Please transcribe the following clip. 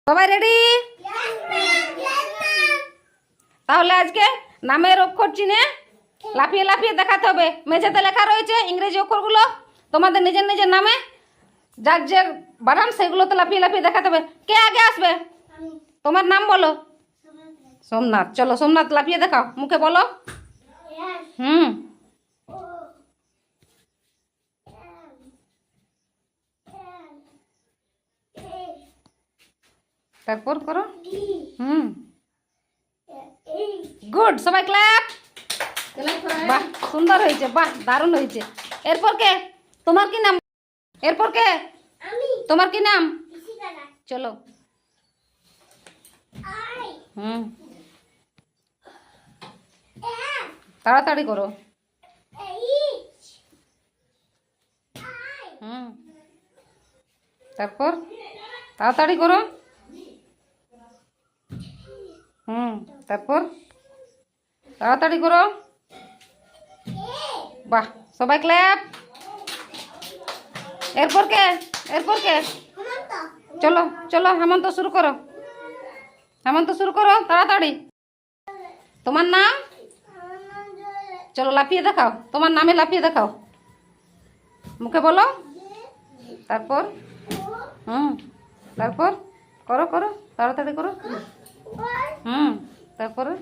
সবাই রেডি? তাহলে আজকে নামের অক্ষর চিনে লাফিয়ে লাফিয়ে দেখাতে হবে। মেঝেতে লেখা রয়েছে ইংরেজি অক্ষরগুলো, তোমাদের নিজের নিজের নামে যার যে বানান সেগুলোতে লাফিয়ে লাফিয়ে দেখাতে হবে। কে আগে আসবে? তোমার নাম বলো। সোমনাথ। চলো সোমনাথ লাফিয়ে দেখাও, মুখে বলো। হুম। তারপর করো। হুম, গুড। সবাই ক্ল্যাপ। বাহ, সুন্দর হয়েছে, বাহ দারুণ হয়েছে। এরপর কে? তোমার কি নাম? এরপর কে? তোমার কি নাম? চলো। হুম, তাড়াতাড়ি করো। হুম, তারপর তাড়াতাড়ি করো। হুম, তারপর তাড়াতাড়ি করো। বাহ, সবাই ক্ল্যাপ। এরপর কে? এরপর কে? চলো চলো, হেমন্ত শুরু করো। হেমন্ত শুরু করো তাড়াতাড়ি। তোমার নাম? চলো লাফিয়ে দেখাও, তোমার নামে লাফিয়ে দেখাও, মুখে বলো। তারপর হুম, তারপর করো করো, তাড়াতাড়ি করো। হুম, তারপরে